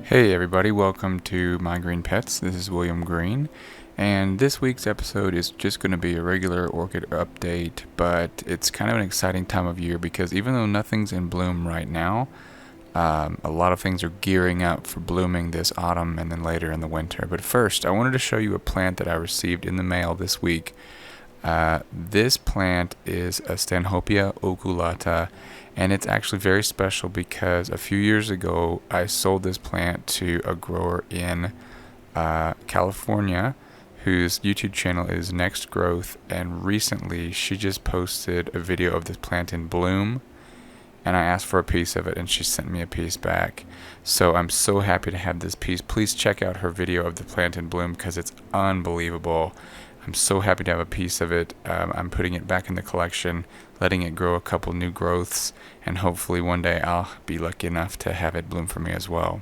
Hey everybody, welcome to My Green Pets. This is William Green, and this week's episode is just going to be a regular orchid update, but it's kind of an exciting time of year because even though nothing's in bloom right now, a lot of things are gearing up for blooming this autumn and then later in the winter. But first, I wanted to show you a plant that I received in the mail this week. This plant is a Stanhope Oh Gulotta, and it's actually very special because a few years ago I sold this plant to a grower in California whose YouTube channel is Next Growth, and recently she just posted a video of this plant in bloom, and I asked for a piece of it and she sent me a piece back. So I'm so happy to have this piece. Please check out her video of the plant in bloom because it's unbelievable. I'm so happy to have a piece of it. I'm putting it back in the collection, letting it grow a couple new growths, and hopefully one day I'll be lucky enough to have it bloom for me as well.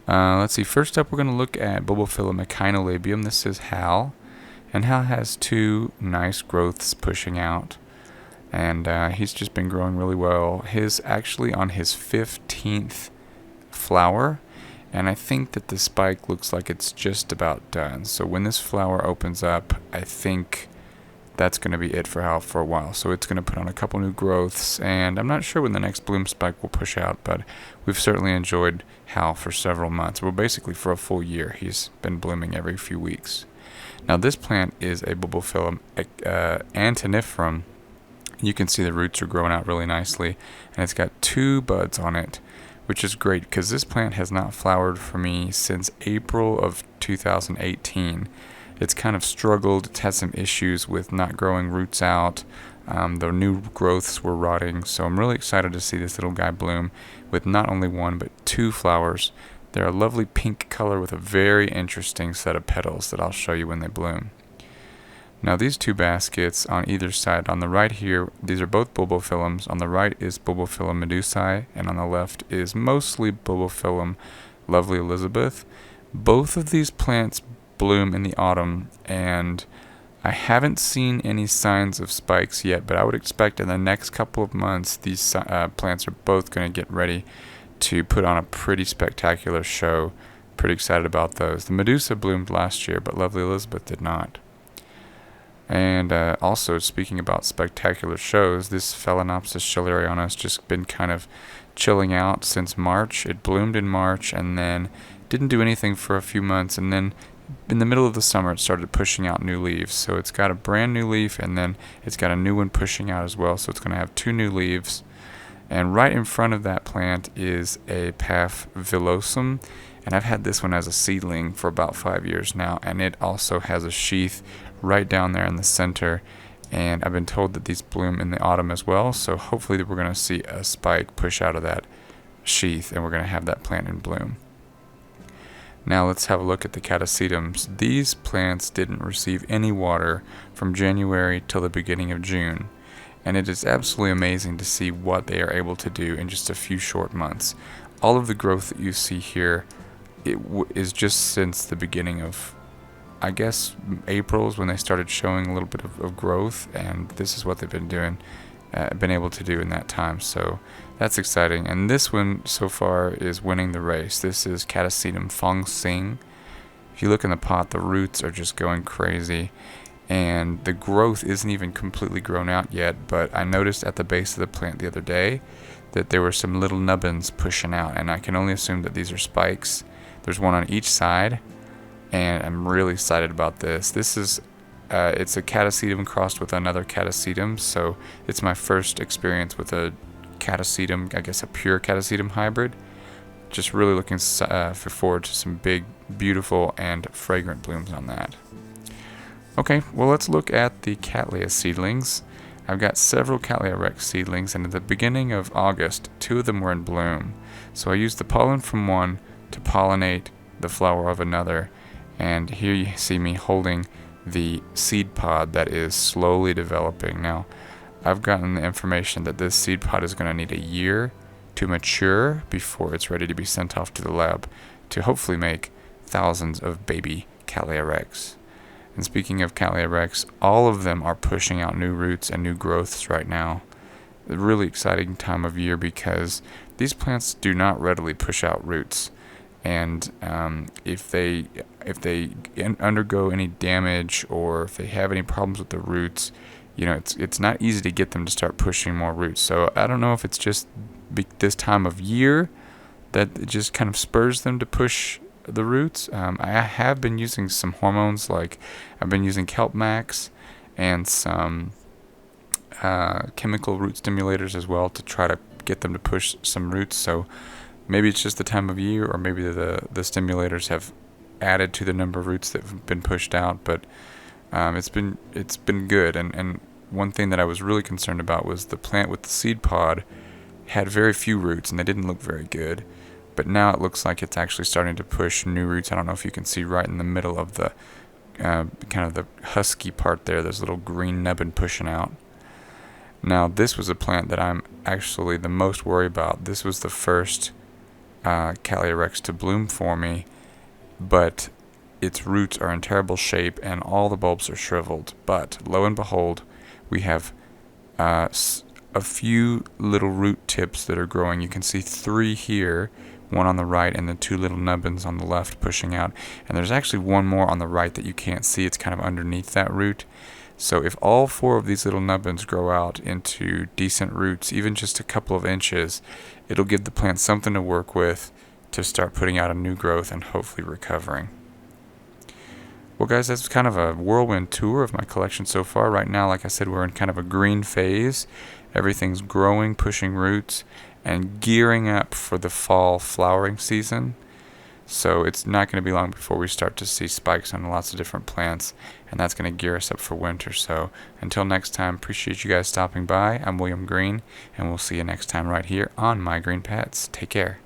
Let's see, first up we're going to look at Filum Meccano Labium. This is Hal, and Hal has two nice growths pushing out, and he's just been growing really well. He's actually on his 15th flower, and I think that the spike looks like it's just about done. So when this flower opens up, I think that's going to be it for Hal for a while. So it's going to put on a couple new growths, and I'm not sure when the next bloom spike will push out, but we've certainly enjoyed Hal for several months. Well, basically for a full year. He's been blooming every few weeks. Now this plant is a Filum antenniferum. You can see the roots are growing out really nicely, and it's got two buds on it, which is great because this plant has not flowered for me since April of 2018. It's kind of struggled. It's had some issues with not growing roots out. The new growths were rotting, so I'm really excited to see this little guy bloom with not only one but two flowers. They're a lovely pink color with a very interesting set of petals that I'll show you when they bloom. Now these two baskets on either side, on the right here, these are both bulbophyllums. On the right is Bulbophyllum medusae, and on the left is mostly Bulbophyllum lovely Elizabeth. Both of these plants bloom in the autumn, and I haven't seen any signs of spikes yet, but I would expect in the next couple of months these plants are both going to get ready to put on a pretty spectacular show. Pretty excited about those. The Medusa bloomed last year, but lovely Elizabeth did not. And also, speaking about spectacular shows, this Phalaenopsis Shil Ariana has just been kind of chilling out since March. It bloomed in March and then didn't do anything for a few months, and then in the middle of the summer it started pushing out new leaves. So it's got a brand new leaf, and then it's got a new one pushing out as well, so it's going to have two new leaves. And right in front of that plant is a Paph villosum, and I've had this one as a seedling for about 5 years now, and it also has a sheath right down there in the center, and I've been told that these bloom in the autumn as well, so hopefully we're going to see a spike push out of that sheath and we're going to have that plant in bloom. Now let's have a look at the catasetums. These plants didn't receive any water from January till the beginning of June, and it is absolutely amazing to see what they are able to do in just a few short months. All of the growth that you see here is just since the beginning of, I guess, April is when they started showing a little bit of growth, and this is what they've been doing, been able to do in that time. So that's exciting. And this one so far is winning the race. This is Catasetum Fong Sing. If you look in the pot, the roots are just going crazy, and the growth isn't even completely grown out yet. But I noticed at the base of the plant the other day that there were some little nubbins pushing out, and I can only assume that these are spikes. There's one on each side, and I'm really excited about this. This is it's a catasetum crossed with another catasetum, so it's my first experience with a catasetum, I guess a pure catasetum hybrid. Just really looking forward to some big, beautiful, and fragrant blooms on that. Okay, well let's look at the Cattleya seedlings. I've got several Cattleya Rex seedlings, and at the beginning of August, 2 of them were in bloom. So I used the pollen from one to pollinate the flower of another, and here you see me holding the seed pod that is slowly developing. Now, I've gotten the information that this seed pod is going to need a year to mature before it's ready to be sent off to the lab to hopefully make thousands of baby Cattleya Rex. And speaking of Cattleya Rex, all of them are pushing out new roots and new growths right now. A really exciting time of year because these plants do not readily push out roots. and if they undergo any damage, or if they have any problems with the roots, it's not easy to get them to start pushing more roots. So I don't know if it's just this time of year that it just kind of spurs them to push the roots. I have been using some hormones, like I've been using Kelp Max and some chemical root stimulators as well, to try to get them to push some roots. So maybe it's just the time of year, or maybe the stimulators have added to the number of roots that have been pushed out. But it's been good. And one thing that I was really concerned about was the plant with the seed pod had very few roots, and they didn't look very good. But now it looks like it's actually starting to push new roots. I don't know if you can see right in the middle of the kind of the husky part there, there's a little green nubbin pushing out. Now this was a plant that I'm actually the most worried about. This was the first Cattleya Rex to bloom for me, but its roots are in terrible shape and all the bulbs are shriveled. But lo and behold, we have a few little root tips that are growing. You can see 3 here, one on the right and the 2 little nubbins on the left pushing out. And there's actually one more on the right that you can't see. It's kind of underneath that root. So if all 4 of these little nubbins grow out into decent roots, even just a couple of inches, it'll give the plant something to work with to start putting out a new growth and hopefully recovering. Well guys, that's kind of a whirlwind tour of my collection so far. Right now, like I said, we're in kind of a green phase. Everything's growing, pushing roots, and gearing up for the fall flowering season. So it's not going to be long before we start to see spikes on lots of different plants, and that's going to gear us up for winter. So until next time, appreciate you guys stopping by. I'm William Green, and we'll see you next time right here on My Green Pets. Take care.